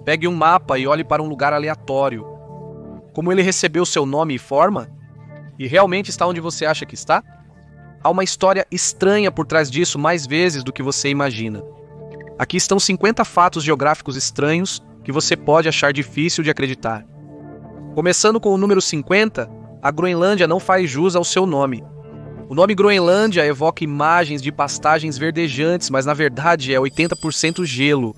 Pegue um mapa e olhe para um lugar aleatório. Como ele recebeu seu nome e forma? E realmente está onde você acha que está? Há uma história estranha por trás disso mais vezes do que você imagina. Aqui estão 50 fatos geográficos estranhos que você pode achar difícil de acreditar. Começando com o número 50, a Groenlândia não faz jus ao seu nome. O nome Groenlândia evoca imagens de pastagens verdejantes, mas na verdade é 80% gelo.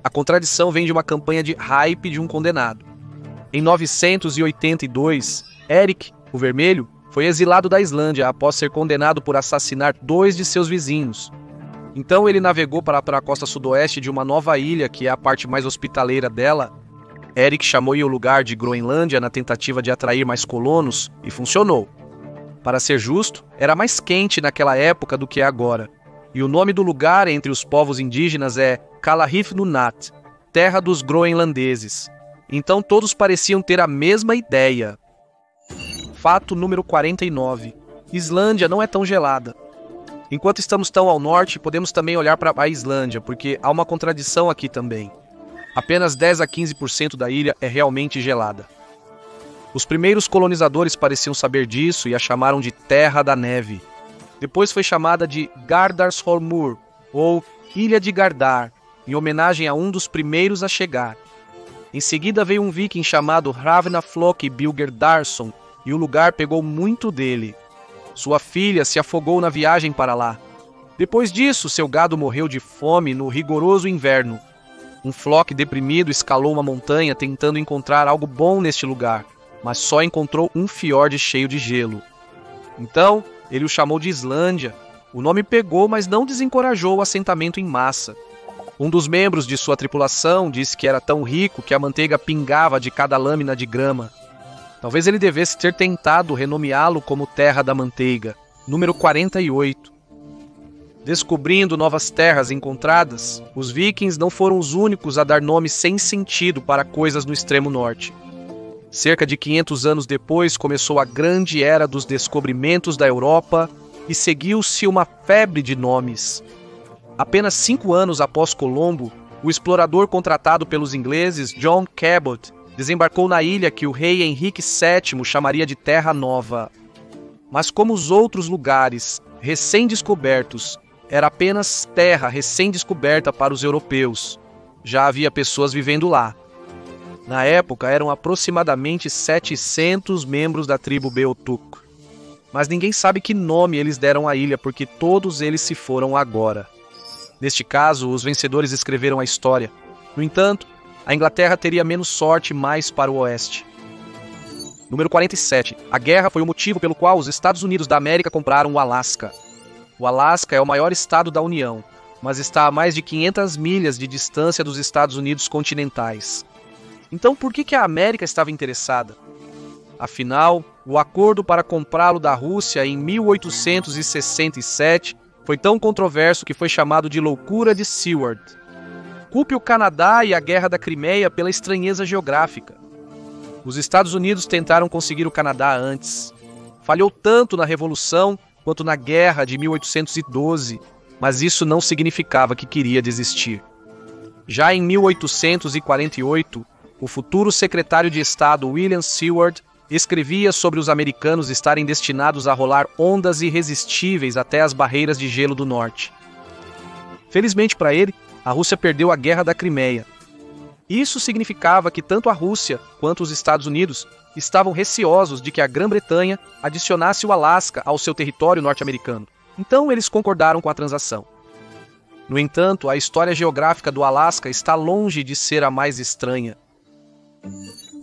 A contradição vem de uma campanha de hype de um condenado. Em 982, Erik, o Vermelho, foi exilado da Islândia após ser condenado por assassinar 2 de seus vizinhos. Então ele navegou para a costa sudoeste de uma nova ilha, que é a parte mais hospitaleira dela. Erik chamou o lugar de Groenlândia na tentativa de atrair mais colonos, e funcionou. Para ser justo, era mais quente naquela época do que é agora. E o nome do lugar entre os povos indígenas é Kalaalleq-Nunaat, terra dos groenlandeses. Então todos pareciam ter a mesma ideia. Fato número 49. Islândia não é tão gelada. Enquanto estamos tão ao norte, podemos também olhar para a Islândia, porque há uma contradição aqui também. Apenas 10 a 15% da ilha é realmente gelada. Os primeiros colonizadores pareciam saber disso e a chamaram de Terra da Neve. Depois foi chamada de Gardarshólmur, ou Ilha de Gardar, em homenagem a um dos primeiros a chegar. Em seguida veio um viking chamado Hrafnaflok Bilgerdarsson, e o lugar pegou muito dele. Sua filha se afogou na viagem para lá. Depois disso, seu gado morreu de fome no rigoroso inverno. Um Flock deprimido escalou uma montanha tentando encontrar algo bom neste lugar, mas só encontrou um fiord cheio de gelo. Então, ele o chamou de Islândia. O nome pegou, mas não desencorajou o assentamento em massa. Um dos membros de sua tripulação disse que era tão rico que a manteiga pingava de cada lâmina de grama. Talvez ele devesse ter tentado renomeá-lo como Terra da Manteiga, número 48. Descobrindo novas terras encontradas, os vikings não foram os únicos a dar nomes sem sentido para coisas no extremo norte. Cerca de 500 anos depois começou a grande era dos descobrimentos da Europa e seguiu-se uma febre de nomes. Apenas 5 anos após Colombo, o explorador contratado pelos ingleses, John Cabot, desembarcou na ilha que o rei Henrique VII chamaria de Terra Nova. Mas como os outros lugares recém-descobertos, era apenas terra recém-descoberta para os europeus. Já havia pessoas vivendo lá. Na época, eram aproximadamente 700 membros da tribo Beothuk. Mas ninguém sabe que nome eles deram à ilha, porque todos eles se foram agora. Neste caso, os vencedores escreveram a história. No entanto, a Inglaterra teria menos sorte mais para o oeste. Número 47. A guerra foi o motivo pelo qual os Estados Unidos da América compraram o Alasca. O Alasca é o maior estado da União, mas está a mais de 500 milhas de distância dos Estados Unidos continentais. Então por que a América estava interessada? Afinal, o acordo para comprá-lo da Rússia em 1867 foi tão controverso que foi chamado de Loucura de Seward. Culpe o Canadá e a Guerra da Crimeia pela estranheza geográfica. Os Estados Unidos tentaram conseguir o Canadá antes. Falhou tanto na Revolução quanto na Guerra de 1812, mas isso não significava que queria desistir. Já em 1848, o futuro secretário de Estado William Seward escrevia sobre os americanos estarem destinados a rolar ondas irresistíveis até as barreiras de gelo do norte. Felizmente para ele, a Rússia perdeu a Guerra da Crimeia. Isso significava que tanto a Rússia quanto os Estados Unidos estavam receosos de que a Grã-Bretanha adicionasse o Alasca ao seu território norte-americano. Então eles concordaram com a transação. No entanto, a história geográfica do Alasca está longe de ser a mais estranha.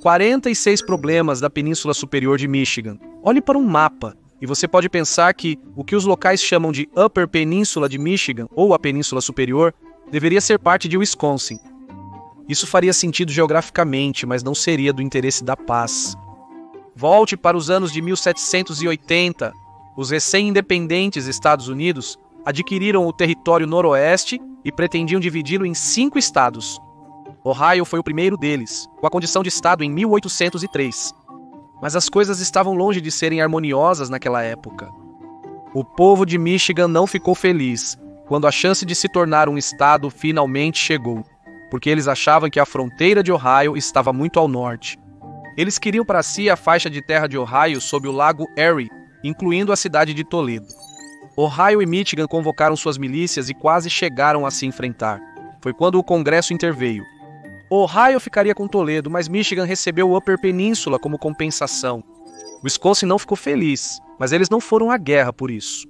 46 problemas da Península Superior de Michigan. Olhe para um mapa e você pode pensar que o que os locais chamam de Upper Peninsula de Michigan, ou a Península Superior, deveria ser parte de Wisconsin. Isso faria sentido geograficamente, mas não seria do interesse da paz. Volte para os anos de 1780. Os recém-independentes Estados Unidos adquiriram o território noroeste e pretendiam dividi-lo em 5 estados. Ohio foi o primeiro deles, com a condição de estado em 1803. Mas as coisas estavam longe de serem harmoniosas naquela época. O povo de Michigan não ficou feliz quando a chance de se tornar um estado finalmente chegou. porque eles achavam que a fronteira de Ohio estava muito ao norte. Eles queriam para si a faixa de terra de Ohio sob o lago Erie, incluindo a cidade de Toledo. Ohio e Michigan convocaram suas milícias e quase chegaram a se enfrentar. Foi quando o Congresso interveio. Ohio ficaria com Toledo, mas Michigan recebeu o Upper Peninsula como compensação. Wisconsin não ficou feliz, mas eles não foram à guerra por isso.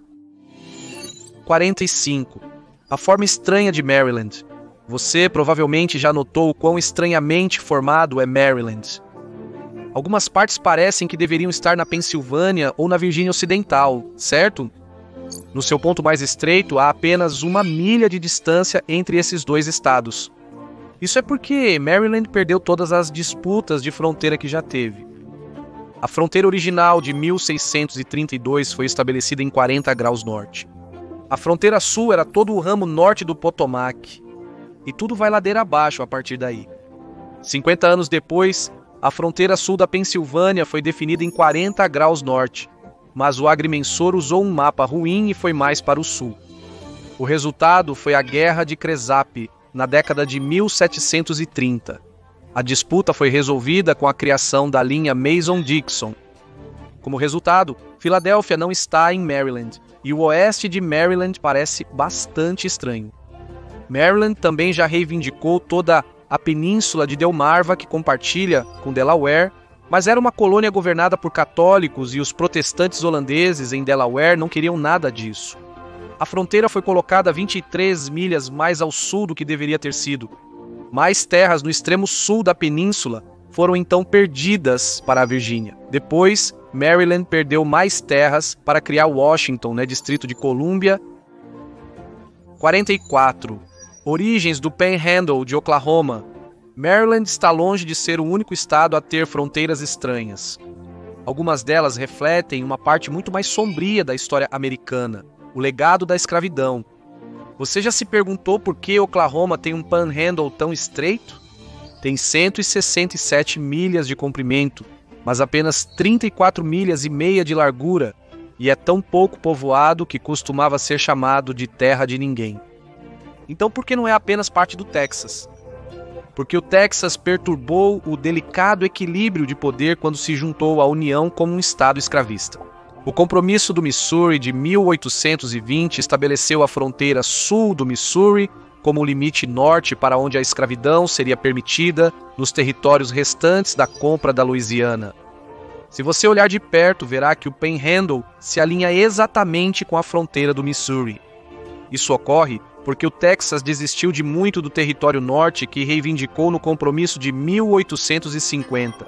45. A forma estranha de Maryland. Você provavelmente já notou o quão estranhamente formado é Maryland. Algumas partes parecem que deveriam estar na Pensilvânia ou na Virgínia Ocidental, certo? No seu ponto mais estreito, há apenas 1 milha de distância entre esses dois estados. Isso é porque Maryland perdeu todas as disputas de fronteira que já teve. A fronteira original de 1632 foi estabelecida em 40 graus norte. A fronteira sul era todo o ramo norte do Potomac. E tudo vai ladeira abaixo a partir daí. 50 anos depois, a fronteira sul da Pensilvânia foi definida em 40 graus norte, mas o agrimensor usou um mapa ruim e foi mais para o sul. O resultado foi a Guerra de Cresap, na década de 1730. A disputa foi resolvida com a criação da linha Mason-Dixon. Como resultado, Filadélfia não está em Maryland, e o oeste de Maryland parece bastante estranho. Maryland também já reivindicou toda a península de Delmarva, que compartilha com Delaware, mas era uma colônia governada por católicos e os protestantes holandeses em Delaware não queriam nada disso. A fronteira foi colocada 23 milhas mais ao sul do que deveria ter sido. Mais terras no extremo sul da península foram então perdidas para a Virgínia. Depois, Maryland perdeu mais terras para criar Washington, Distrito de Colômbia. 44. Origens do Panhandle de Oklahoma. Maryland está longe de ser o único estado a ter fronteiras estranhas. Algumas delas refletem uma parte muito mais sombria da história americana, o legado da escravidão. Você já se perguntou por que Oklahoma tem um panhandle tão estreito? Tem 167 milhas de comprimento, mas apenas 34 milhas e meia de largura, e é tão pouco povoado que costumava ser chamado de terra de ninguém. Então por que não é apenas parte do Texas? Porque o Texas perturbou o delicado equilíbrio de poder quando se juntou à União como um estado escravista. O Compromisso do Missouri de 1820 estabeleceu a fronteira sul do Missouri como o limite norte para onde a escravidão seria permitida nos territórios restantes da compra da Louisiana. Se você olhar de perto, verá que o Panhandle se alinha exatamente com a fronteira do Missouri. Isso ocorre porque o Texas desistiu de muito do território norte que reivindicou no Compromisso de 1850.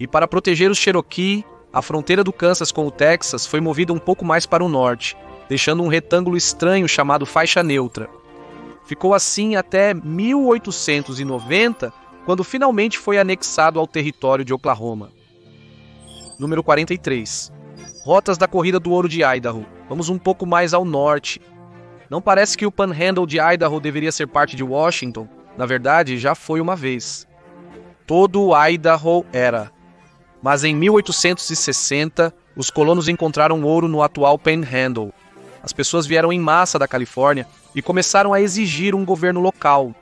E para proteger os Cherokee, a fronteira do Kansas com o Texas foi movida um pouco mais para o norte, deixando um retângulo estranho chamado faixa neutra. Ficou assim até 1890, quando finalmente foi anexado ao território de Oklahoma. Número 43. Rotas da Corrida do Ouro de Idaho. Vamos um pouco mais ao norte. Não parece que o Panhandle de Idaho deveria ser parte de Washington. Na verdade, já foi uma vez. Todo o Idaho era. Mas em 1860, os colonos encontraram ouro no atual Panhandle. As pessoas vieram em massa da Califórnia e começaram a exigir um governo local.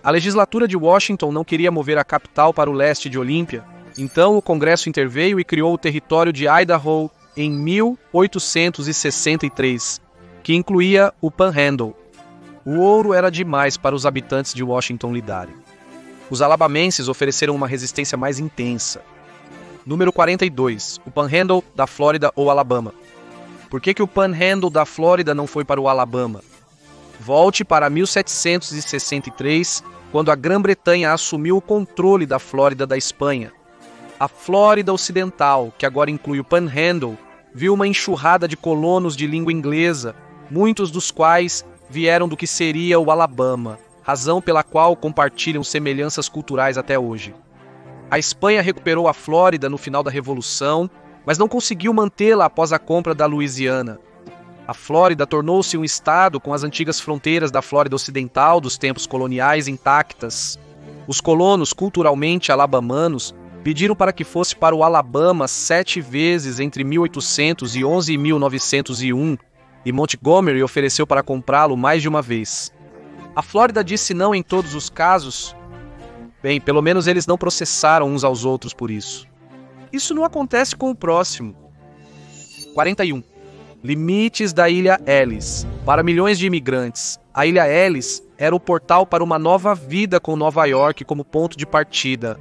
A legislatura de Washington não queria mover a capital para o leste de Olímpia, então o Congresso interveio e criou o território de Idaho em 1863, que incluía o Panhandle. O ouro era demais para os habitantes de Washington lidarem. Os alabamenses ofereceram uma resistência mais intensa. Número 42. O Panhandle da Flórida ou Alabama. Por que o Panhandle da Flórida não foi para o Alabama? Volte para 1763, quando a Grã-Bretanha assumiu o controle da Flórida da Espanha. A Flórida Ocidental, que agora inclui o Panhandle, viu uma enxurrada de colonos de língua inglesa, muitos dos quais vieram do que seria o Alabama, razão pela qual compartilham semelhanças culturais até hoje. A Espanha recuperou a Flórida no final da Revolução, mas não conseguiu mantê-la após a compra da Louisiana. A Flórida tornou-se um estado com as antigas fronteiras da Flórida Ocidental dos tempos coloniais intactas. Os colonos culturalmente alabamanos pediram para que fosse para o Alabama 7 vezes entre 1811 e 1901, e Montgomery ofereceu para comprá-lo mais de uma vez. A Flórida disse não em todos os casos. Bem, pelo menos eles não processaram uns aos outros por isso. Isso não acontece com o próximo. 41. Limites da Ilha Ellis. Para milhões de imigrantes, a Ilha Ellis era o portal para uma nova vida com Nova York como ponto de partida.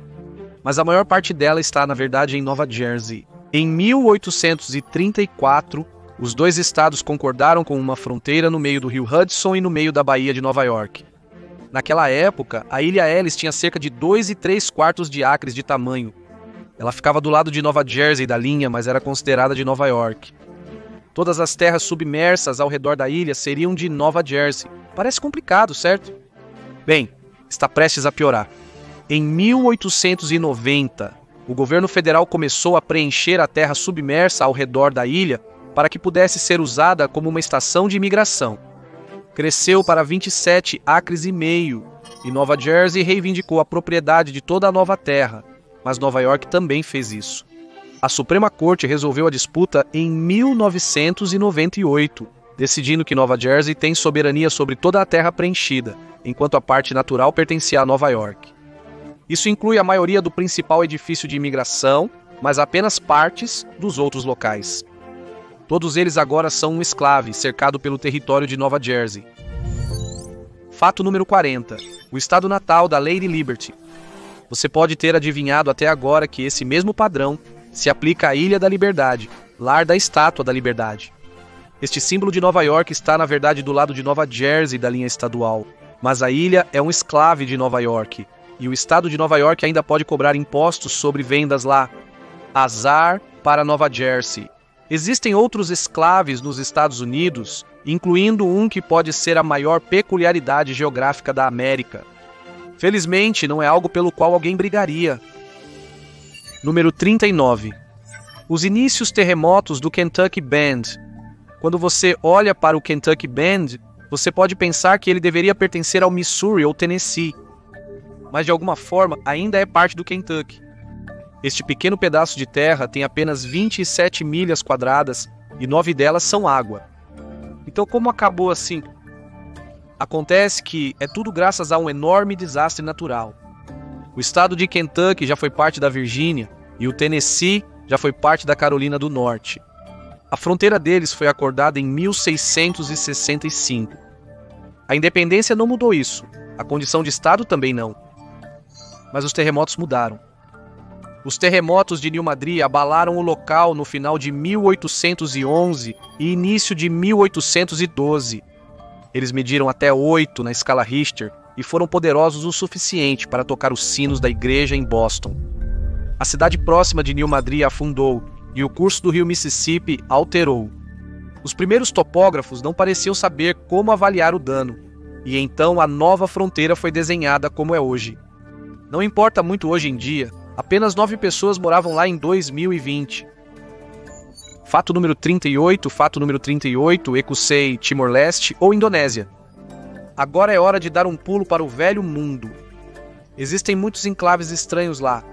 Mas a maior parte dela está, na verdade, em Nova Jersey. Em 1834, os dois estados concordaram com uma fronteira no meio do rio Hudson e no meio da Baía de Nova York. Naquela época, a Ilha Ellis tinha cerca de 2 3/4 de acres de tamanho. Ela ficava do lado de Nova Jersey da linha, mas era considerada de Nova York. Todas as terras submersas ao redor da ilha seriam de Nova Jersey. Parece complicado, certo? Bem, está prestes a piorar. Em 1890, o governo federal começou a preencher a terra submersa ao redor da ilha para que pudesse ser usada como uma estação de imigração. Cresceu para 27 acres e meio, e Nova Jersey reivindicou a propriedade de toda a nova terra, mas Nova York também fez isso. A Suprema Corte resolveu a disputa em 1998, decidindo que Nova Jersey tem soberania sobre toda a terra preenchida, enquanto a parte natural pertencia a Nova York. Isso inclui a maioria do principal edifício de imigração, mas apenas partes dos outros locais. Todos eles agora são um enclave cercado pelo território de Nova Jersey. Fato número 40. O estado natal da Lady Liberty. Você pode ter adivinhado até agora que esse mesmo padrão se aplica à Ilha da Liberdade, lar da Estátua da Liberdade. Este símbolo de Nova York está, na verdade, do lado de Nova Jersey da linha estadual, mas a ilha é um enclave de Nova York, e o estado de Nova York ainda pode cobrar impostos sobre vendas lá. Azar para Nova Jersey. Existem outros enclaves nos Estados Unidos, incluindo um que pode ser a maior peculiaridade geográfica da América. Felizmente, não é algo pelo qual alguém brigaria. Número 39. Os inícios terremotos do Kentucky Bend. Quando você olha para o Kentucky Bend, você pode pensar que ele deveria pertencer ao Missouri ou Tennessee, mas de alguma forma ainda é parte do Kentucky. Este pequeno pedaço de terra tem apenas 27 milhas quadradas e 9 delas são água. Então, como acabou assim? Acontece que é tudo graças a um enorme desastre natural. O estado de Kentucky já foi parte da Virgínia e o Tennessee já foi parte da Carolina do Norte. A fronteira deles foi acordada em 1665. A independência não mudou isso, a condição de estado também não. Mas os terremotos mudaram. Os terremotos de New Madrid abalaram o local no final de 1811 e início de 1812. Eles mediram até 8 na escala Richter e foram poderosos o suficiente para tocar os sinos da igreja em Boston. A cidade próxima de New Madrid afundou e o curso do rio Mississippi alterou. Os primeiros topógrafos não pareciam saber como avaliar o dano, e então a nova fronteira foi desenhada como é hoje. Não importa muito hoje em dia, apenas 9 pessoas moravam lá em 2020. Fato número 38, Ecusei, Timor-Leste ou Indonésia. Agora é hora de dar um pulo para o velho mundo. Existem muitos enclaves estranhos lá.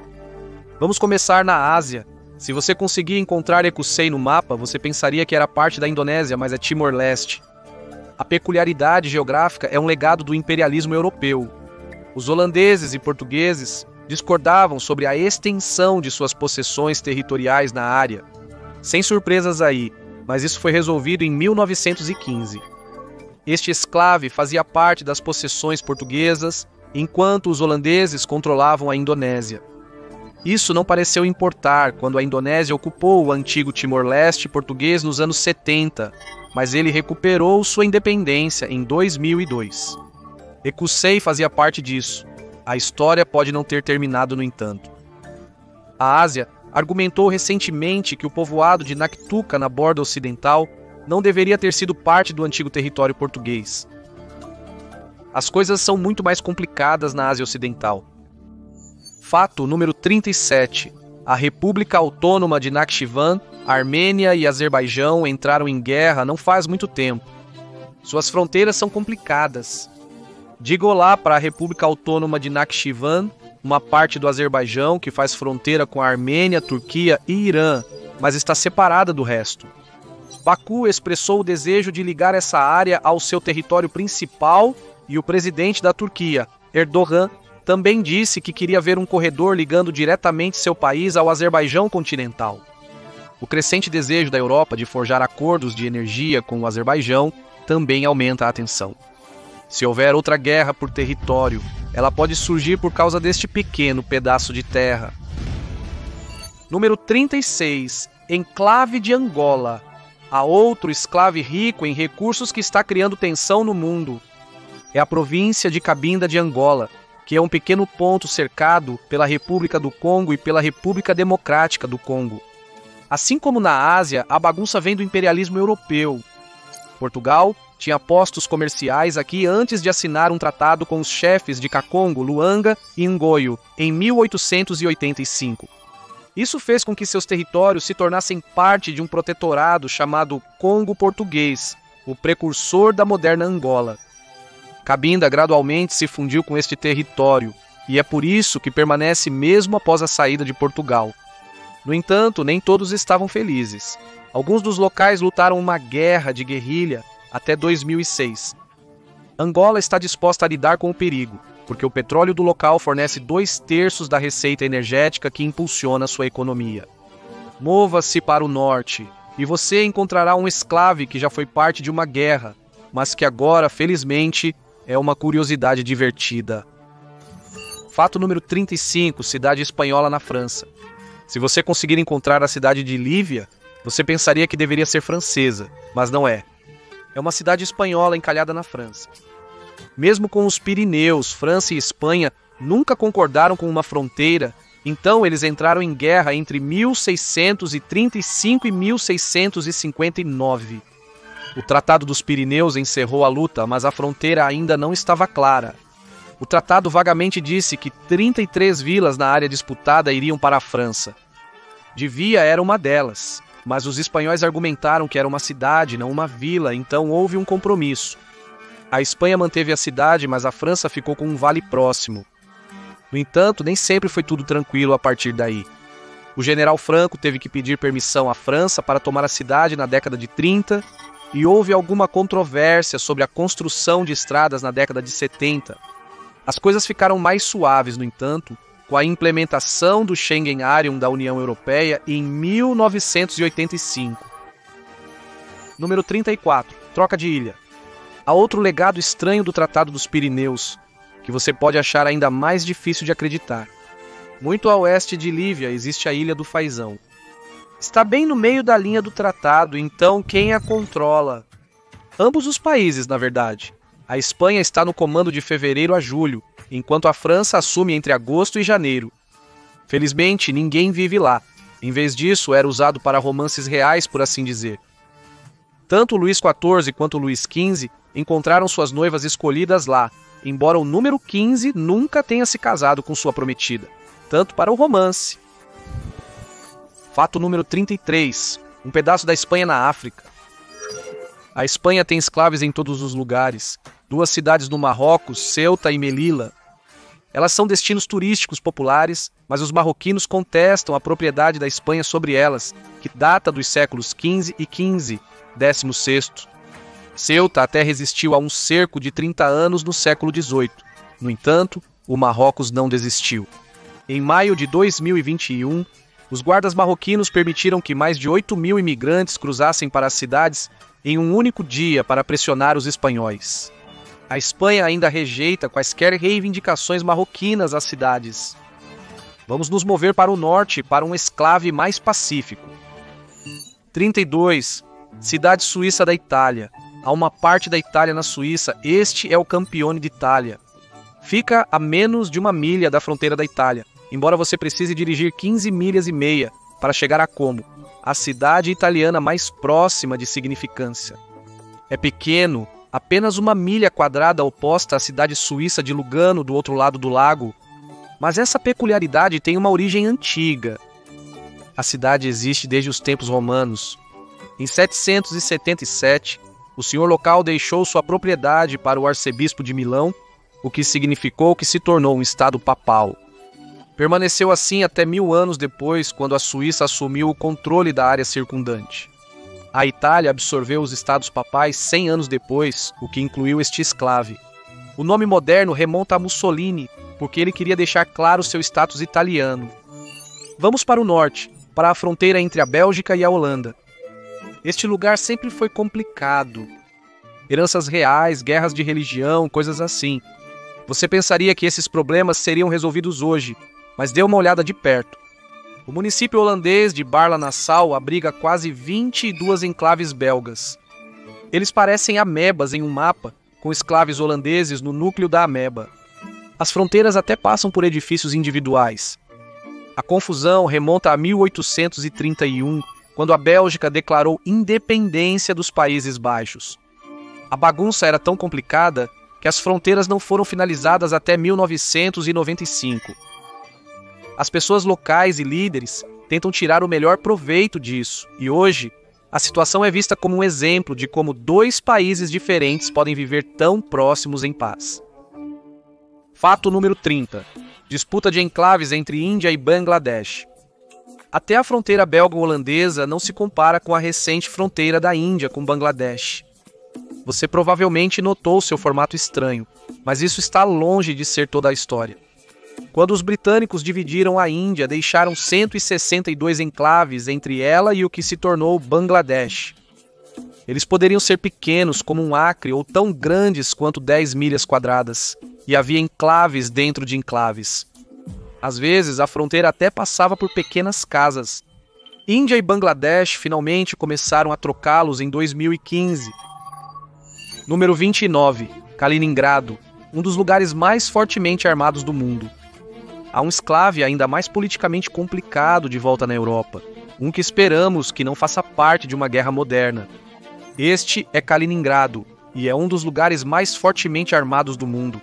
Vamos começar na Ásia. Se você conseguir encontrar Ecusei no mapa, você pensaria que era parte da Indonésia, mas é Timor-Leste. A peculiaridade geográfica é um legado do imperialismo europeu. Os holandeses e portugueses discordavam sobre a extensão de suas possessões territoriais na área. Sem surpresas aí, mas isso foi resolvido em 1915. Este exclave fazia parte das possessões portuguesas, enquanto os holandeses controlavam a Indonésia. Isso não pareceu importar quando a Indonésia ocupou o antigo Timor-Leste português nos anos 70, mas ele recuperou sua independência em 2002. Ecusei fazia parte disso. A história pode não ter terminado, no entanto. A Ásia argumentou recentemente que o povoado de Naktuka, na borda ocidental, não deveria ter sido parte do antigo território português. As coisas são muito mais complicadas na Ásia Ocidental. Fato número 37. A República Autônoma de Nakhchivan, Armênia e Azerbaijão entraram em guerra não faz muito tempo. Suas fronteiras são complicadas. Diga olá para a República Autônoma de Nakhchivan, uma parte do Azerbaijão que faz fronteira com a Armênia, Turquia e Irã, mas está separada do resto. Baku expressou o desejo de ligar essa área ao seu território principal E o presidente da Turquia, Erdogan, também disse que queria ver um corredor ligando diretamente seu país ao Azerbaijão continental. O crescente desejo da Europa de forjar acordos de energia com o Azerbaijão também aumenta a tensão. Se houver outra guerra por território, ela pode surgir por causa deste pequeno pedaço de terra. Número 36. Enclave de Angola. Há outro esclave rico em recursos que está criando tensão no mundo. É a província de Cabinda de Angola, que é um pequeno ponto cercado pela República do Congo e pela República Democrática do Congo. Assim como na Ásia, a bagunça vem do imperialismo europeu. Portugal tinha postos comerciais aqui antes de assinar um tratado com os chefes de Kacongo, Luanga e Ngoio, em 1885. Isso fez com que seus territórios se tornassem parte de um protetorado chamado Congo Português, o precursor da moderna Angola. Cabinda gradualmente se fundiu com este território, e é por isso que permanece mesmo após a saída de Portugal. No entanto, nem todos estavam felizes. Alguns dos locais lutaram uma guerra de guerrilha até 2006. Angola está disposta a lidar com o perigo, porque o petróleo do local fornece 2/3 da receita energética que impulsiona sua economia. Mova-se para o norte, e você encontrará um escravo que já foi parte de uma guerra, mas que agora, felizmente, é uma curiosidade divertida. Fato número 35, cidade espanhola na França. Se você conseguir encontrar a cidade de Lívia, você pensaria que deveria ser francesa, mas não é. É uma cidade espanhola encalhada na França. Mesmo com os Pirineus, França e Espanha nunca concordaram com uma fronteira, então eles entraram em guerra entre 1635 e 1659. O Tratado dos Pirineus encerrou a luta, mas a fronteira ainda não estava clara. O tratado vagamente disse que 33 vilas na área disputada iriam para a França. Divia era uma delas, mas os espanhóis argumentaram que era uma cidade, não uma vila, então houve um compromisso. A Espanha manteve a cidade, mas a França ficou com um vale próximo. No entanto, nem sempre foi tudo tranquilo a partir daí. O general Franco teve que pedir permissão à França para tomar a cidade na década de 30 e houve alguma controvérsia sobre a construção de estradas na década de 70. As coisas ficaram mais suaves, no entanto, com a implementação do Schengen-Arium da União Europeia em 1985. Número 34. Troca de ilha. Há outro legado estranho do Tratado dos Pirineus, que você pode achar ainda mais difícil de acreditar. Muito a oeste de Lívia existe a Ilha do Faisão. Está bem no meio da linha do tratado, então quem a controla? Ambos os países, na verdade. A Espanha está no comando de fevereiro a julho, enquanto a França assume entre agosto e janeiro. Felizmente, ninguém vive lá. Em vez disso, era usado para romances reais, por assim dizer. Tanto Luís XIV quanto Luís XV encontraram suas noivas escolhidas lá, embora o número 15 nunca tenha se casado com sua prometida, tanto para o romance. Fato número 33. Um pedaço da Espanha na África. A Espanha tem escravos em todos os lugares. 2 cidades no Marrocos, Ceuta e Melilla. Elas são destinos turísticos populares, mas os marroquinos contestam a propriedade da Espanha sobre elas, que data dos séculos XV e XV, 16º. Ceuta até resistiu a um cerco de 30 anos no século XVIII. No entanto, o Marrocos não desistiu. Em maio de 2021, os guardas marroquinos permitiram que mais de 8.000 imigrantes cruzassem para as cidades em um único dia para pressionar os espanhóis. A Espanha ainda rejeita quaisquer reivindicações marroquinas às cidades. Vamos nos mover para o norte, para um esclave mais pacífico. 32. Cidade suíça da Itália. Há uma parte da Itália na Suíça, este é o Campione d'Italia. Fica a menos de 1 milha da fronteira da Itália, embora você precise dirigir 15 milhas e meia para chegar a Como, a cidade italiana mais próxima de significância. É pequeno, apenas 1 milha quadrada oposta à cidade suíça de Lugano do outro lado do lago, mas essa peculiaridade tem uma origem antiga. A cidade existe desde os tempos romanos. Em 777, o senhor local deixou sua propriedade para o arcebispo de Milão, o que significou que se tornou um estado papal. Permaneceu assim até 1000 anos depois, quando a Suíça assumiu o controle da área circundante. A Itália absorveu os estados papais 100 anos depois, o que incluiu este esclave. O nome moderno remonta a Mussolini, porque ele queria deixar claro seu status italiano. Vamos para o norte, para a fronteira entre a Bélgica e a Holanda. Este lugar sempre foi complicado. Heranças reais, guerras de religião, coisas assim. Você pensaria que esses problemas seriam resolvidos hoje, mas dê uma olhada de perto. O município holandês de Barla-Nassau abriga quase 22 enclaves belgas. Eles parecem amebas em um mapa, com esclaves holandeses no núcleo da ameba. As fronteiras até passam por edifícios individuais. A confusão remonta a 1831, quando a Bélgica declarou independência dos Países Baixos. A bagunça era tão complicada que as fronteiras não foram finalizadas até 1995. As pessoas locais e líderes tentam tirar o melhor proveito disso, e hoje a situação é vista como um exemplo de como dois países diferentes podem viver tão próximos em paz. Fato número 30. Disputa de enclaves entre Índia e Bangladesh. Até a fronteira belga-holandesa não se compara com a recente fronteira da Índia com Bangladesh. Você provavelmente notou seu formato estranho, mas isso está longe de ser toda a história. Quando os britânicos dividiram a Índia, deixaram 162 enclaves entre ela e o que se tornou Bangladesh. Eles poderiam ser pequenos como um acre ou tão grandes quanto 10 milhas quadradas, e havia enclaves dentro de enclaves. Às vezes, a fronteira até passava por pequenas casas. Índia e Bangladesh finalmente começaram a trocá-los em 2015. Número 29. Kaliningrado, um dos lugares mais fortemente armados do mundo. Há um enclave ainda mais politicamente complicado de volta na Europa, um que esperamos que não faça parte de uma guerra moderna. Este é Kaliningrado, e é um dos lugares mais fortemente armados do mundo.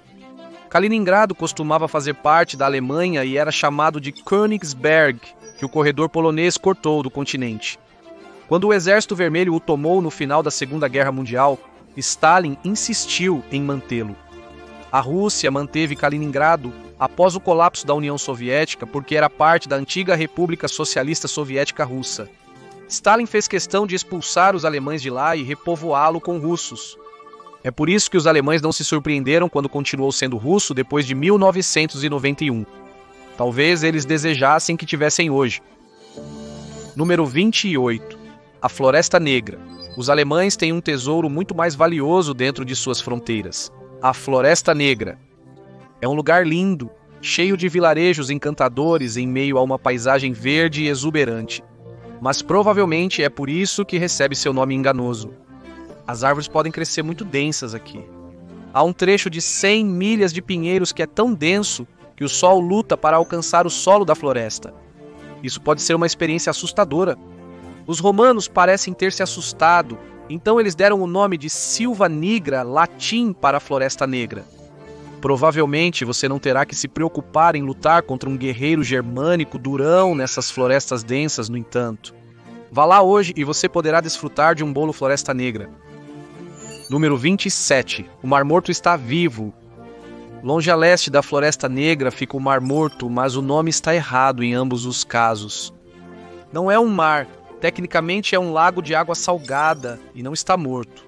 Kaliningrado costumava fazer parte da Alemanha e era chamado de Königsberg, que o corredor polonês cortou do continente. Quando o Exército Vermelho o tomou no final da Segunda Guerra Mundial, Stalin insistiu em mantê-lo. A Rússia manteve Kaliningrado após o colapso da União Soviética porque era parte da antiga República Socialista Soviética Russa. Stalin fez questão de expulsar os alemães de lá e repovoá-lo com russos. É por isso que os alemães não se surpreenderam quando continuou sendo russo depois de 1991. Talvez eles desejassem que tivessem hoje. Número 28. A Floresta Negra. Os alemães têm um tesouro muito mais valioso dentro de suas fronteiras. A Floresta Negra. É um lugar lindo, cheio de vilarejos encantadores em meio a uma paisagem verde e exuberante. Mas provavelmente é por isso que recebe seu nome enganoso. As árvores podem crescer muito densas aqui. Há um trecho de 100 milhas de pinheiros que é tão denso que o sol luta para alcançar o solo da floresta. Isso pode ser uma experiência assustadora. Os romanos parecem ter se assustado, então eles deram o nome de Silva Nigra, latim para a Floresta Negra. Provavelmente você não terá que se preocupar em lutar contra um guerreiro germânico durão nessas florestas densas, no entanto. Vá lá hoje e você poderá desfrutar de um bolo Floresta Negra. Número 27. O Mar Morto está vivo. Longe a leste da Floresta Negra fica o Mar Morto, mas o nome está errado em ambos os casos. Não é um mar, tecnicamente é um lago de água salgada e não está morto.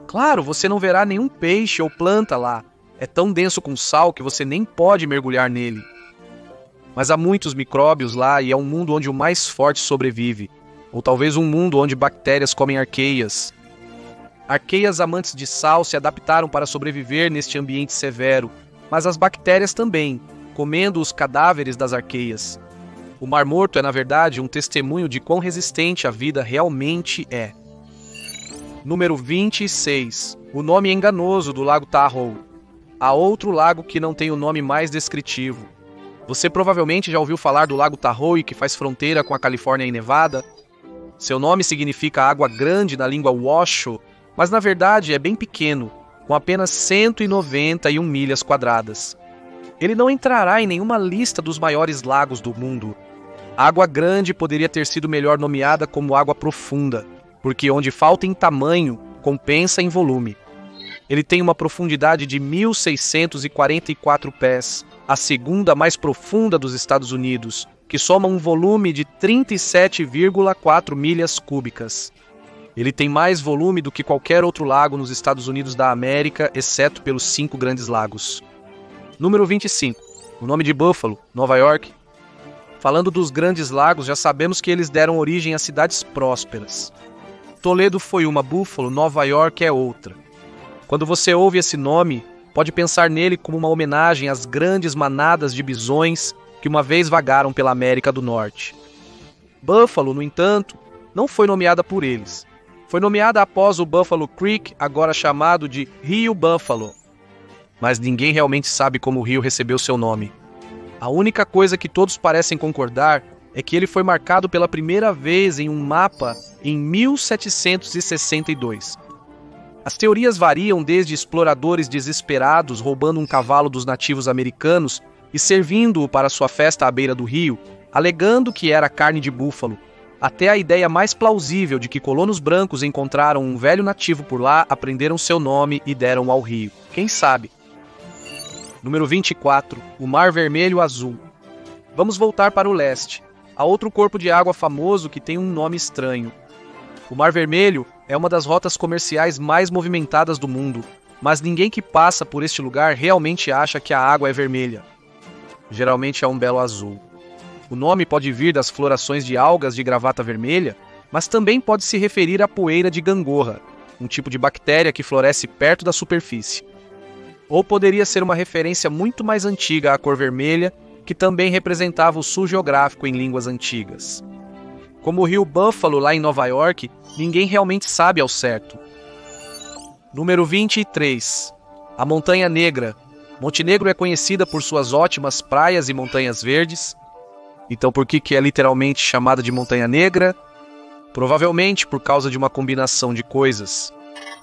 Claro, você não verá nenhum peixe ou planta lá. É tão denso com sal que você nem pode mergulhar nele. Mas há muitos micróbios lá e é um mundo onde o mais forte sobrevive. Ou talvez um mundo onde bactérias comem arqueias. Arqueias amantes de sal se adaptaram para sobreviver neste ambiente severo, mas as bactérias também, comendo os cadáveres das arqueias. O Mar Morto é, na verdade, um testemunho de quão resistente a vida realmente é. Número 26. O nome enganoso do Lago Tahoe. Há outro lago que não tem o nome mais descritivo. Você provavelmente já ouviu falar do Lago Tahoe, que faz fronteira com a Califórnia e Nevada. Seu nome significa água grande na língua Washoe, mas na verdade é bem pequeno, com apenas 191 milhas quadradas. Ele não entrará em nenhuma lista dos maiores lagos do mundo. A Água Grande poderia ter sido melhor nomeada como Água Profunda, porque onde falta em tamanho, compensa em volume. Ele tem uma profundidade de 1.644 pés, a segunda mais profunda dos Estados Unidos, que soma um volume de 37,4 milhas cúbicas. Ele tem mais volume do que qualquer outro lago nos Estados Unidos da América, exceto pelos 5 grandes lagos. Número 25. O nome de Buffalo, Nova York. Falando dos grandes lagos, já sabemos que eles deram origem a cidades prósperas. Toledo foi uma, Buffalo, Nova York é outra. Quando você ouve esse nome, pode pensar nele como uma homenagem às grandes manadas de bisões que uma vez vagaram pela América do Norte. Buffalo, no entanto, não foi nomeada por eles. Foi nomeada após o Buffalo Creek, agora chamado de Rio Buffalo. Mas ninguém realmente sabe como o rio recebeu seu nome. A única coisa que todos parecem concordar é que ele foi marcado pela primeira vez em um mapa em 1762. As teorias variam desde exploradores desesperados roubando um cavalo dos nativos americanos e servindo-o para sua festa à beira do rio, alegando que era carne de búfalo, até a ideia mais plausível de que colonos brancos encontraram um velho nativo por lá, aprenderam seu nome e deram ao rio. Quem sabe? Número 24. O Mar Vermelho Azul. Vamos voltar para o leste. Há outro corpo de água famoso que tem um nome estranho. O Mar Vermelho é uma das rotas comerciais mais movimentadas do mundo, mas ninguém que passa por este lugar realmente acha que a água é vermelha. Geralmente é um belo azul. O nome pode vir das florações de algas de gravata vermelha, mas também pode se referir à poeira de gangorra, um tipo de bactéria que floresce perto da superfície. Ou poderia ser uma referência muito mais antiga à cor vermelha, que também representava o sul geográfico em línguas antigas. Como o rio Buffalo lá em Nova York, ninguém realmente sabe ao certo. Número 23. A Montanha Negra. Montenegro é conhecida por suas ótimas praias e montanhas verdes. Então por que é literalmente chamada de Montanha Negra? Provavelmente por causa de uma combinação de coisas.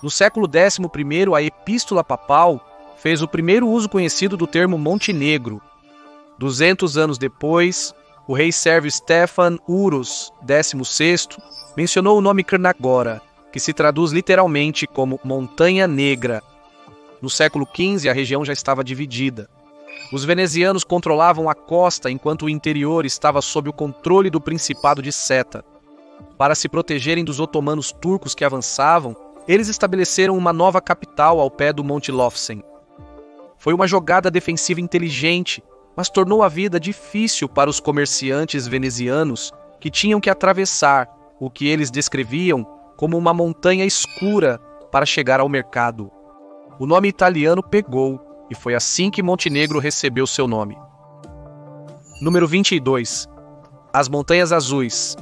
No século XI, a Epístola Papal fez o primeiro uso conhecido do termo Monte Negro. 200 anos depois, o rei sérvio Stefan Uros, 16º, mencionou o nome Crnagora, que se traduz literalmente como Montanha Negra. No século XV, a região já estava dividida. Os venezianos controlavam a costa enquanto o interior estava sob o controle do Principado de Seta. Para se protegerem dos otomanos turcos que avançavam, eles estabeleceram uma nova capital ao pé do Monte Lofsen. Foi uma jogada defensiva inteligente, mas tornou a vida difícil para os comerciantes venezianos que tinham que atravessar o que eles descreviam como uma montanha escura para chegar ao mercado. O nome italiano pegou, e foi assim que Montenegro recebeu seu nome. Número 22. As Montanhas Azuis.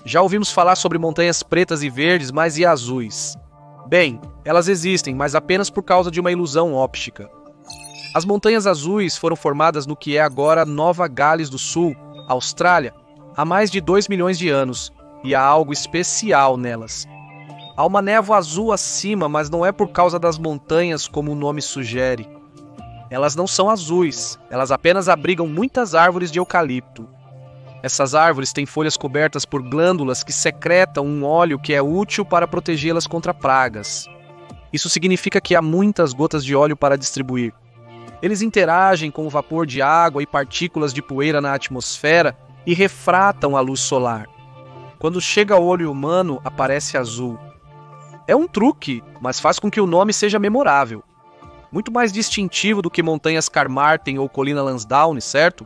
Já ouvimos falar sobre montanhas pretas e verdes, mas e azuis? Bem, elas existem, mas apenas por causa de uma ilusão óptica. As Montanhas Azuis foram formadas no que é agora Nova Gales do Sul, Austrália, há mais de 2 milhões de anos, e há algo especial nelas. Há uma névoa azul acima, mas não é por causa das montanhas como o nome sugere. Elas não são azuis, elas apenas abrigam muitas árvores de eucalipto. Essas árvores têm folhas cobertas por glândulas que secretam um óleo que é útil para protegê-las contra pragas. Isso significa que há muitas gotas de óleo para distribuir. Eles interagem com o vapor de água e partículas de poeira na atmosfera e refratam a luz solar. Quando chega ao olho humano, aparece azul. É um truque, mas faz com que o nome seja memorável. Muito mais distintivo do que montanhas Carmarthen ou colina Lansdowne, certo?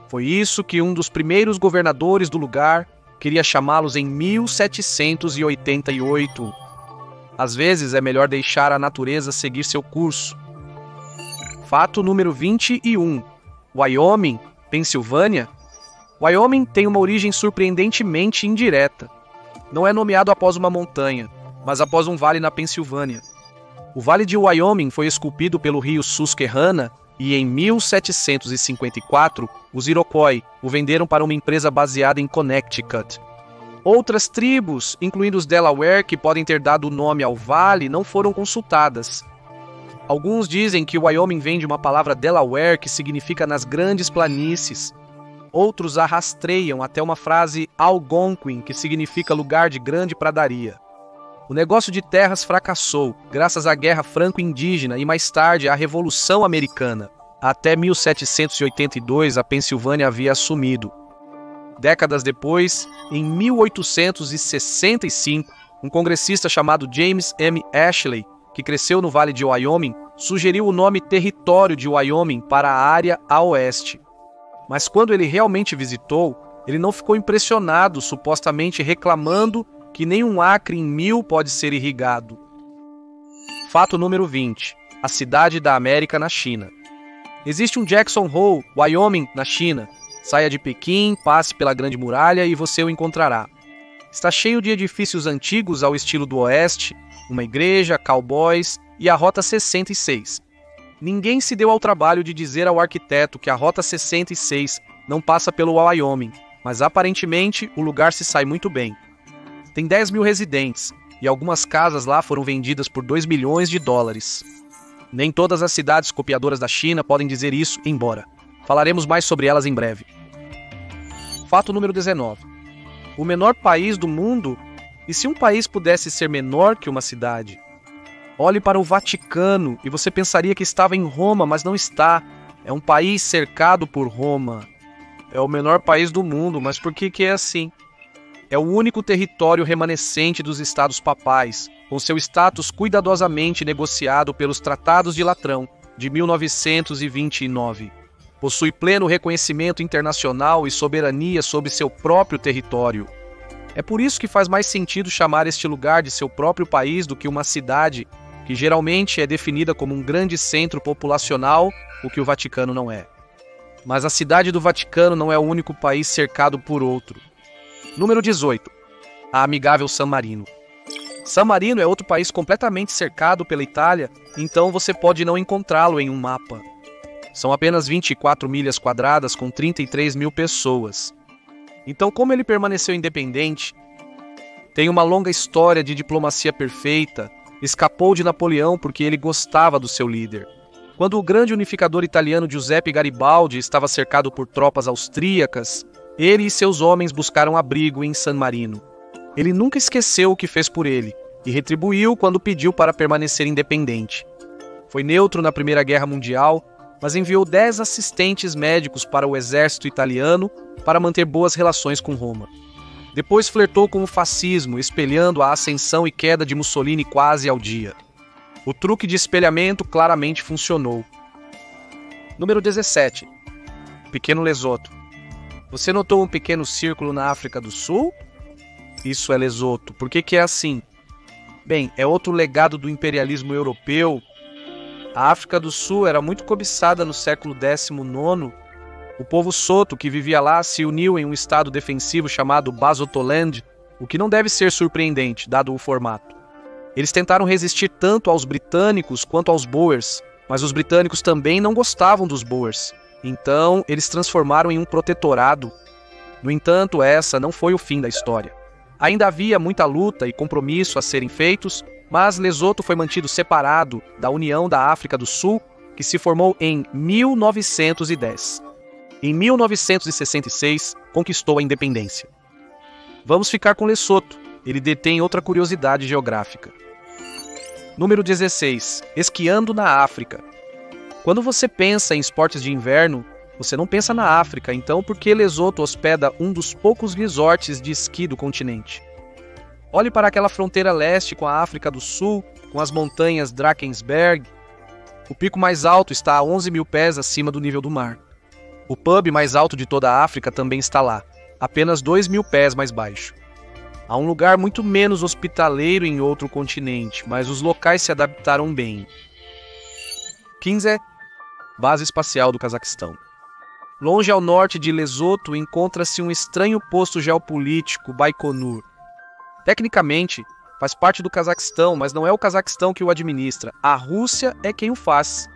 Foi isso que um dos primeiros governadores do lugar queria chamá-los em 1788. Às vezes é melhor deixar a natureza seguir seu curso. Fato número 21. Wyoming, Pensilvânia. Wyoming tem uma origem surpreendentemente indireta. Não é nomeado após uma montanha, mas após um vale na Pensilvânia. O Vale de Wyoming foi esculpido pelo rio Susquehanna e em 1754 os Iroquois o venderam para uma empresa baseada em Connecticut. Outras tribos, incluindo os Delaware, que podem ter dado o nome ao vale, não foram consultadas. Alguns dizem que o Wyoming vem de uma palavra Delaware que significa nas grandes planícies. Outros a rastreiam até uma frase Algonquin, que significa lugar de grande pradaria. O negócio de terras fracassou, graças à Guerra Franco-Indígena e mais tarde à Revolução Americana. Até 1782 a Pensilvânia havia assumido. Décadas depois, em 1865, um congressista chamado James M. Ashley, que cresceu no Vale de Wyoming, sugeriu o nome Território de Wyoming para a área a oeste. Mas quando ele realmente visitou, ele não ficou impressionado, supostamente reclamando que nem um acre em 1000 pode ser irrigado. Fato número 20. A cidade da América na China. Existe um Jackson Hole, Wyoming, na China. Saia de Pequim, passe pela Grande Muralha e você o encontrará. Está cheio de edifícios antigos ao estilo do Oeste, uma igreja, cowboys e a Rota 66. Ninguém se deu ao trabalho de dizer ao arquiteto que a Rota 66 não passa pelo Wyoming, mas aparentemente o lugar se sai muito bem. Tem 10 mil residentes e algumas casas lá foram vendidas por 2 milhões de dólares. Nem todas as cidades copiadoras da China podem dizer isso, embora. Falaremos mais sobre elas em breve. Fato número 19. O menor país do mundo? E se um país pudesse ser menor que uma cidade? Olhe para o Vaticano e você pensaria que estava em Roma, mas não está. É um país cercado por Roma. É o menor país do mundo, mas por que é assim? É o único território remanescente dos estados papais, com seu status cuidadosamente negociado pelos Tratados de Latrão, de 1929. Possui pleno reconhecimento internacional e soberania sobre seu próprio território. É por isso que faz mais sentido chamar este lugar de seu próprio país do que uma cidade, que geralmente é definida como um grande centro populacional, o que o Vaticano não é. Mas a cidade do Vaticano não é o único país cercado por outro. Número 18. A amigável San Marino. San Marino é outro país completamente cercado pela Itália, então você pode não encontrá-lo em um mapa. São apenas 24 milhas quadradas com 33 mil pessoas. Então, como ele permaneceu independente, tem uma longa história de diplomacia perfeita, escapou de Napoleão porque ele gostava do seu líder. Quando o grande unificador italiano Giuseppe Garibaldi estava cercado por tropas austríacas, ele e seus homens buscaram abrigo em San Marino. Ele nunca esqueceu o que fez por ele e retribuiu quando pediu para permanecer independente. Foi neutro na Primeira Guerra Mundial, mas enviou 10 assistentes médicos para o exército italiano para manter boas relações com Roma. Depois flertou com o fascismo, espelhando a ascensão e queda de Mussolini quase ao dia. O truque de espelhamento claramente funcionou. Número 17. Pequeno Lesoto. Você notou um pequeno círculo na África do Sul? Isso é Lesoto. Por que é assim? Bem, é outro legado do imperialismo europeu. A África do Sul era muito cobiçada no século XIX. O povo Soto que vivia lá se uniu em um estado defensivo chamado Bazotoland, o que não deve ser surpreendente, dado o formato. Eles tentaram resistir tanto aos britânicos quanto aos Boers, mas os britânicos também não gostavam dos Boers. Então, eles transformaram em um protetorado. No entanto, essa não foi o fim da história. Ainda havia muita luta e compromisso a serem feitos, mas Lesoto foi mantido separado da União da África do Sul, que se formou em 1910. Em 1966, conquistou a independência. Vamos ficar com Lesoto. Ele detém outra curiosidade geográfica. Número 16. Esquiando na África. Quando você pensa em esportes de inverno, você não pensa na África, então por que Lesoto hospeda um dos poucos resorts de esqui do continente? Olhe para aquela fronteira leste com a África do Sul, com as montanhas Drakensberg. O pico mais alto está a 11 mil pés acima do nível do mar. O pub mais alto de toda a África também está lá, apenas 2 mil pés mais baixo. Há um lugar muito menos hospitaleiro em outro continente, mas os locais se adaptaram bem. 15. Base Espacial do Cazaquistão. Longe ao norte de Lesoto encontra-se um estranho posto geopolítico, Baikonur. Tecnicamente, faz parte do Cazaquistão, mas não é o Cazaquistão que o administra. A Rússia é quem o faz.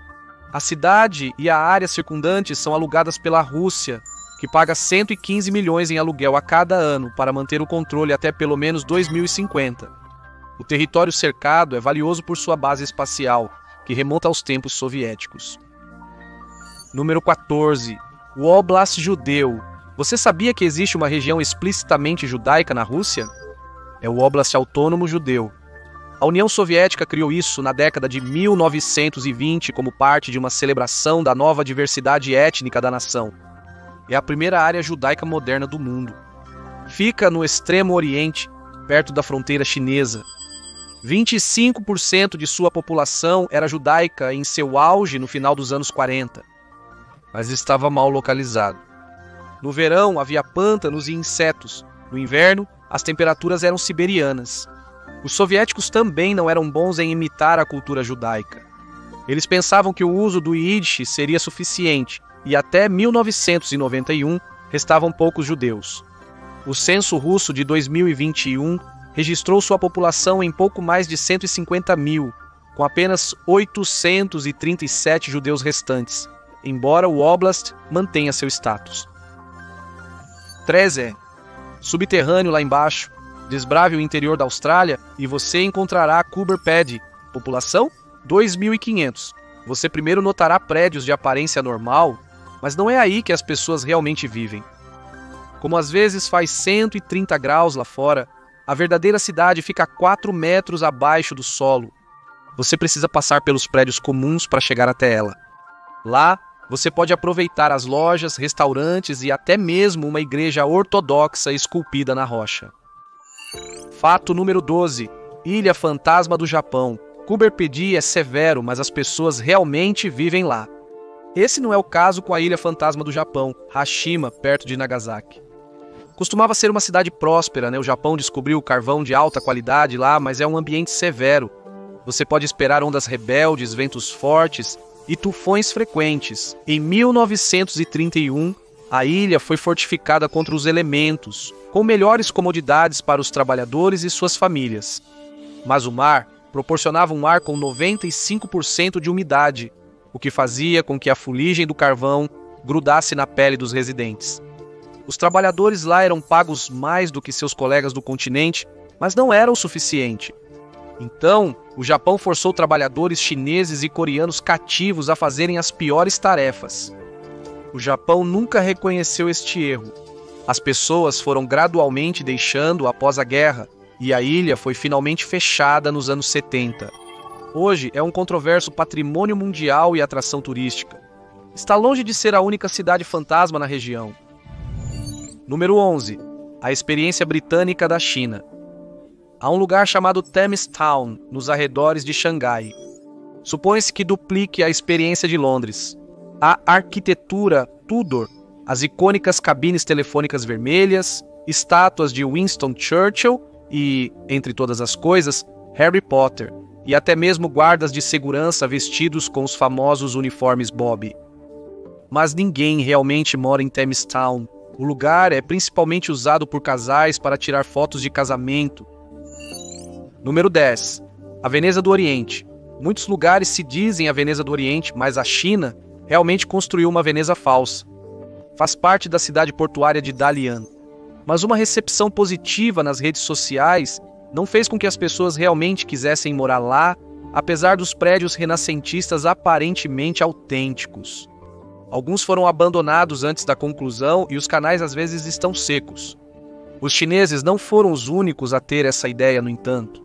A cidade e a área circundantes são alugadas pela Rússia, que paga 115 milhões em aluguel a cada ano para manter o controle até pelo menos 2050. O território cercado é valioso por sua base espacial, que remonta aos tempos soviéticos. Número 14. O Oblast Judeu. Você sabia que existe uma região explicitamente judaica na Rússia? É o Oblast Autônomo Judeu. A União Soviética criou isso na década de 1920 como parte de uma celebração da nova diversidade étnica da nação. É a primeira área judaica moderna do mundo. Fica no extremo oriente, perto da fronteira chinesa. 25% de sua população era judaica em seu auge no final dos anos 40, mas estava mal localizado. No verão havia pântanos e insetos. No inverno, as temperaturas eram siberianas. Os soviéticos também não eram bons em imitar a cultura judaica. Eles pensavam que o uso do Yiddish seria suficiente, e até 1991 restavam poucos judeus. O censo russo de 2021 registrou sua população em pouco mais de 150 mil, com apenas 837 judeus restantes, embora o Oblast mantenha seu status. Treze. Subterrâneo lá embaixo. Desbrave o interior da Austrália e você encontrará Coober Pedy. População? 2.500. Você primeiro notará prédios de aparência normal, mas não é aí que as pessoas realmente vivem. Como às vezes faz 130 graus lá fora, a verdadeira cidade fica a 4 metros abaixo do solo. Você precisa passar pelos prédios comuns para chegar até ela. Lá, você pode aproveitar as lojas, restaurantes e até mesmo uma igreja ortodoxa esculpida na rocha. Fato número 12. Ilha Fantasma do Japão. Coober Pedy é severo, mas as pessoas realmente vivem lá. Esse não é o caso com a Ilha Fantasma do Japão, Hashima, perto de Nagasaki. Costumava ser uma cidade próspera, né? O Japão descobriu o carvão de alta qualidade lá, mas é um ambiente severo. Você pode esperar ondas rebeldes, ventos fortes e tufões frequentes. Em 1931, a ilha foi fortificada contra os elementos, com melhores comodidades para os trabalhadores e suas famílias. Mas o mar proporcionava um ar com 95% de umidade, o que fazia com que a fuligem do carvão grudasse na pele dos residentes. Os trabalhadores lá eram pagos mais do que seus colegas do continente, mas não era o suficiente. Então, o Japão forçou trabalhadores chineses e coreanos cativos a fazerem as piores tarefas. O Japão nunca reconheceu este erro. As pessoas foram gradualmente deixando após a guerra, e a ilha foi finalmente fechada nos anos 70. Hoje é um controverso patrimônio mundial e atração turística. Está longe de ser a única cidade fantasma na região. Número 11. A experiência britânica da China. Há um lugar chamado Thames Town, nos arredores de Xangai. Supõe-se que duplique a experiência de Londres. A arquitetura Tudor, as icônicas cabines telefônicas vermelhas, estátuas de Winston Churchill e, entre todas as coisas, Harry Potter, e até mesmo guardas de segurança vestidos com os famosos uniformes Bob. Mas ninguém realmente mora em Thames Town. O lugar é principalmente usado por casais para tirar fotos de casamento. Número 10. A Veneza do Oriente. Muitos lugares se dizem a Veneza do Oriente, mas a China realmente construiu uma Veneza falsa. Faz parte da cidade portuária de Dalian. Mas uma recepção positiva nas redes sociais não fez com que as pessoas realmente quisessem morar lá, apesar dos prédios renascentistas aparentemente autênticos. Alguns foram abandonados antes da conclusão e os canais às vezes estão secos. Os chineses não foram os únicos a ter essa ideia, no entanto.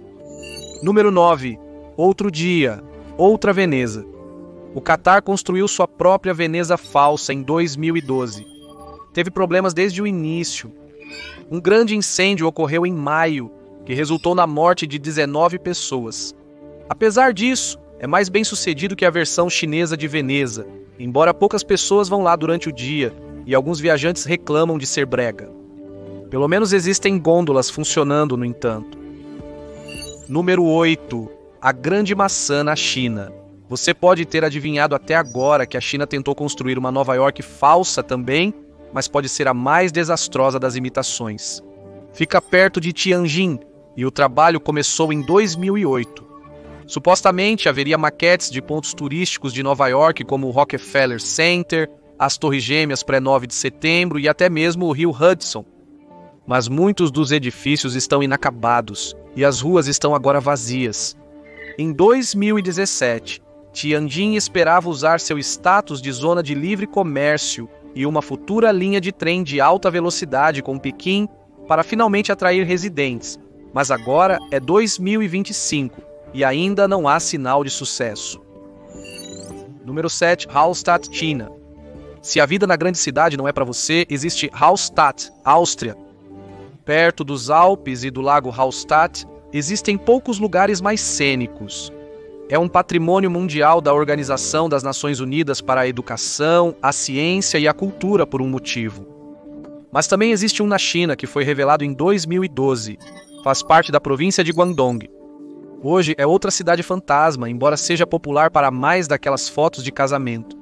Número 9. Outro dia, outra Veneza. O Catar construiu sua própria Veneza falsa em 2012. Teve problemas desde o início. Um grande incêndio ocorreu em maio, que resultou na morte de 19 pessoas. Apesar disso, é mais bem sucedido que a versão chinesa de Veneza, embora poucas pessoas vão lá durante o dia e alguns viajantes reclamam de ser brega. Pelo menos existem gôndolas funcionando, no entanto. Número 8. A Grande Maçã na China. Você pode ter adivinhado até agora que a China tentou construir uma Nova York falsa também, mas pode ser a mais desastrosa das imitações. Fica perto de Tianjin e o trabalho começou em 2008. Supostamente haveria maquetes de pontos turísticos de Nova York como o Rockefeller Center, as Torres Gêmeas pré-9 de setembro e até mesmo o rio Hudson. Mas muitos dos edifícios estão inacabados e as ruas estão agora vazias. Em 2017, Tianjin esperava usar seu status de zona de livre comércio e uma futura linha de trem de alta velocidade com Pequim para finalmente atrair residentes, mas agora é 2025 e ainda não há sinal de sucesso. Número 7. Hallstatt, China. Se a vida na grande cidade não é para você, existe Hallstatt, Áustria. Perto dos Alpes e do lago Hallstatt, existem poucos lugares mais cênicos. É um patrimônio mundial da Organização das Nações Unidas para a Educação, a Ciência e a Cultura por um motivo. Mas também existe um na China que foi revelado em 2012. Faz parte da província de Guangdong. Hoje é outra cidade fantasma, embora seja popular para mais daquelas fotos de casamento.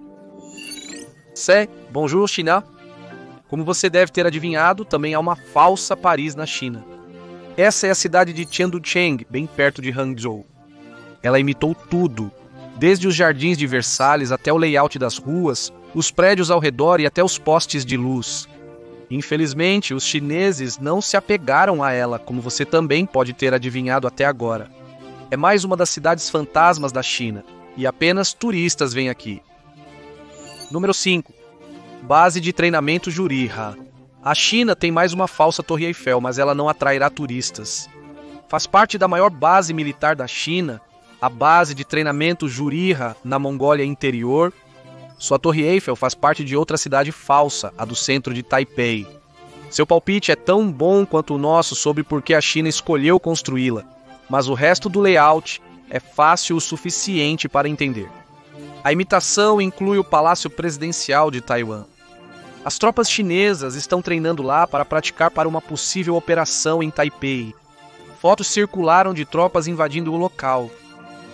Bonjour China. Como você deve ter adivinhado, também há uma falsa Paris na China. Essa é a cidade de Chengducheng, bem perto de Hangzhou. Ela imitou tudo, desde os jardins de Versalhes até o layout das ruas, os prédios ao redor e até os postes de luz. Infelizmente, os chineses não se apegaram a ela, como você também pode ter adivinhado até agora. É mais uma das cidades fantasmas da China, e apenas turistas vêm aqui. Número 5. Base de treinamento Juriha. A China tem mais uma falsa Torre Eiffel, mas ela não atrairá turistas. Faz parte da maior base militar da China, a base de treinamento Juriha, na Mongólia Interior. Sua Torre Eiffel faz parte de outra cidade falsa, a do centro de Taipei. Seu palpite é tão bom quanto o nosso sobre por que a China escolheu construí-la, mas o resto do layout é fácil o suficiente para entender. A imitação inclui o Palácio Presidencial de Taiwan. As tropas chinesas estão treinando lá para praticar para uma possível operação em Taipei. Fotos circularam de tropas invadindo o local.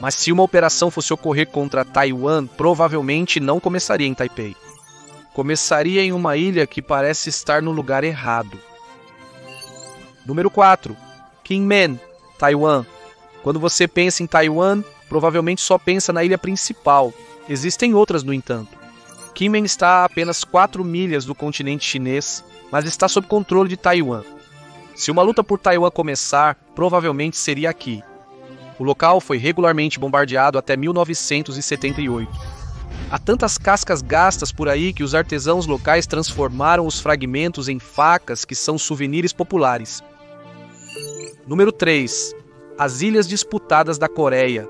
Mas se uma operação fosse ocorrer contra Taiwan, provavelmente não começaria em Taipei. Começaria em uma ilha que parece estar no lugar errado. Número 4. Kinmen, Taiwan. Quando você pensa em Taiwan, provavelmente só pensa na ilha principal. Existem outras, no entanto. Kinmen está a apenas 4 milhas do continente chinês, mas está sob controle de Taiwan. Se uma luta por Taiwan começar, provavelmente seria aqui. O local foi regularmente bombardeado até 1978. Há tantas cascas gastas por aí que os artesãos locais transformaram os fragmentos em facas que são souvenirs populares. Número 3. As Ilhas Disputadas da Coreia.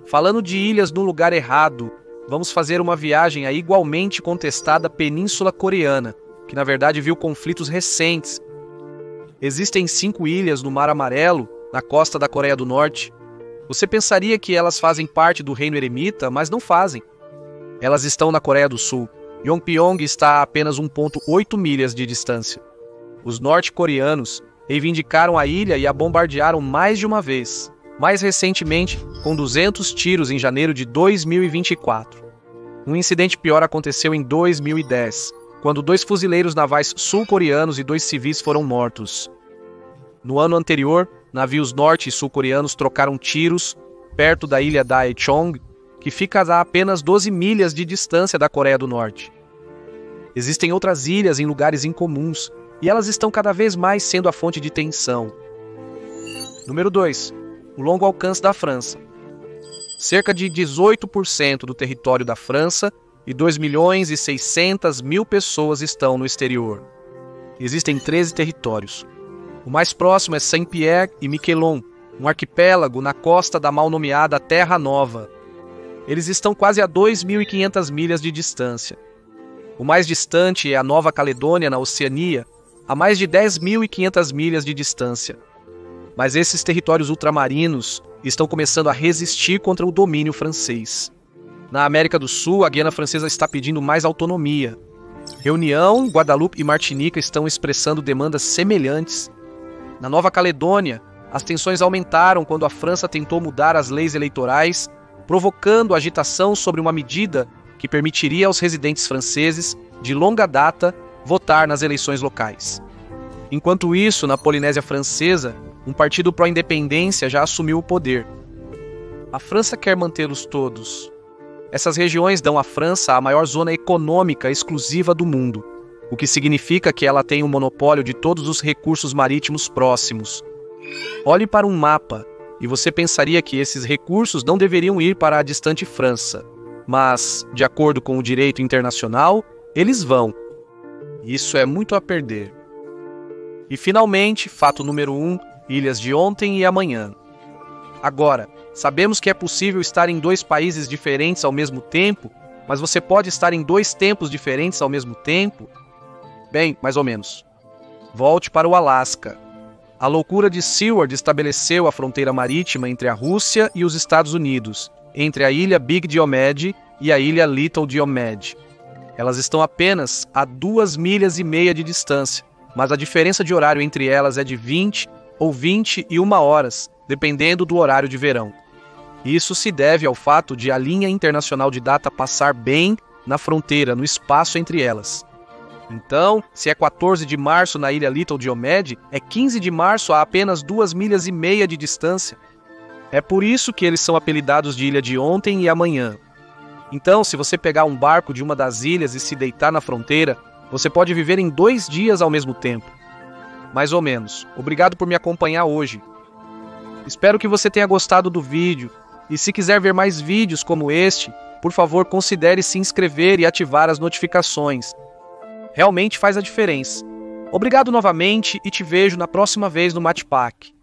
Falando de ilhas no lugar errado, vamos fazer uma viagem à igualmente contestada Península Coreana, que na verdade viu conflitos recentes. Existem 5 ilhas no Mar Amarelo, na costa da Coreia do Norte. Você pensaria que elas fazem parte do Reino Eremita, mas não fazem. Elas estão na Coreia do Sul. Yonpyong está a apenas 1,8 milhas de distância. Os norte-coreanos reivindicaram a ilha e a bombardearam mais de uma vez, mais recentemente com 200 tiros em janeiro de 2024. Um incidente pior aconteceu em 2010, quando 2 fuzileiros navais sul-coreanos e 2 civis foram mortos. No ano anterior, navios norte e sul-coreanos trocaram tiros perto da ilha Daecheong, que fica a apenas 12 milhas de distância da Coreia do Norte. Existem outras ilhas em lugares incomuns, e elas estão cada vez mais sendo a fonte de tensão. Número 2. O longo alcance da França. Cerca de 18% do território da França e 2.600.000 pessoas estão no exterior. Existem 13 territórios. O mais próximo é Saint-Pierre e Miquelon, um arquipélago na costa da mal-nomeada Terra Nova. Eles estão quase a 2.500 milhas de distância. O mais distante é a Nova Caledônia, na Oceania, a mais de 10.500 milhas de distância. Mas esses territórios ultramarinos estão começando a resistir contra o domínio francês. Na América do Sul, a Guiana Francesa está pedindo mais autonomia. Reunião, Guadalupe e Martinica estão expressando demandas semelhantes. Na Nova Caledônia, as tensões aumentaram quando a França tentou mudar as leis eleitorais, provocando agitação sobre uma medida que permitiria aos residentes franceses, de longa data, votar nas eleições locais. Enquanto isso, na Polinésia Francesa, um partido pró-independência já assumiu o poder. A França quer mantê-los todos. Essas regiões dão à França a maior zona econômica exclusiva do mundo, o que significa que ela tem o monopólio de todos os recursos marítimos próximos. Olhe para um mapa e você pensaria que esses recursos não deveriam ir para a distante França, mas, de acordo com o direito internacional, eles vão. Isso é muito a perder. E finalmente, fato número 1, ilhas de ontem e amanhã. Agora, sabemos que é possível estar em 2 países diferentes ao mesmo tempo, mas você pode estar em 2 tempos diferentes ao mesmo tempo? Bem, mais ou menos. Volte para o Alasca. A loucura de Seward estabeleceu a fronteira marítima entre a Rússia e os Estados Unidos, entre a ilha Big Diomede e a ilha Little Diomede. Elas estão apenas a 2,5 milhas de distância, mas a diferença de horário entre elas é de 20 ou 21 horas, dependendo do horário de verão. Isso se deve ao fato de a linha internacional de data passar bem na fronteira, no espaço entre elas. Então, se é 14 de março na ilha Little Diomede, é 15 de março a apenas 2,5 milhas de distância. É por isso que eles são apelidados de Ilha de Ontem e Amanhã. Então, se você pegar um barco de uma das ilhas e se deitar na fronteira, você pode viver em 2 dias ao mesmo tempo. Mais ou menos. Obrigado por me acompanhar hoje. Espero que você tenha gostado do vídeo. E se quiser ver mais vídeos como este, por favor, considere se inscrever e ativar as notificações. Realmente faz a diferença. Obrigado novamente e te vejo na próxima vez no Matpack.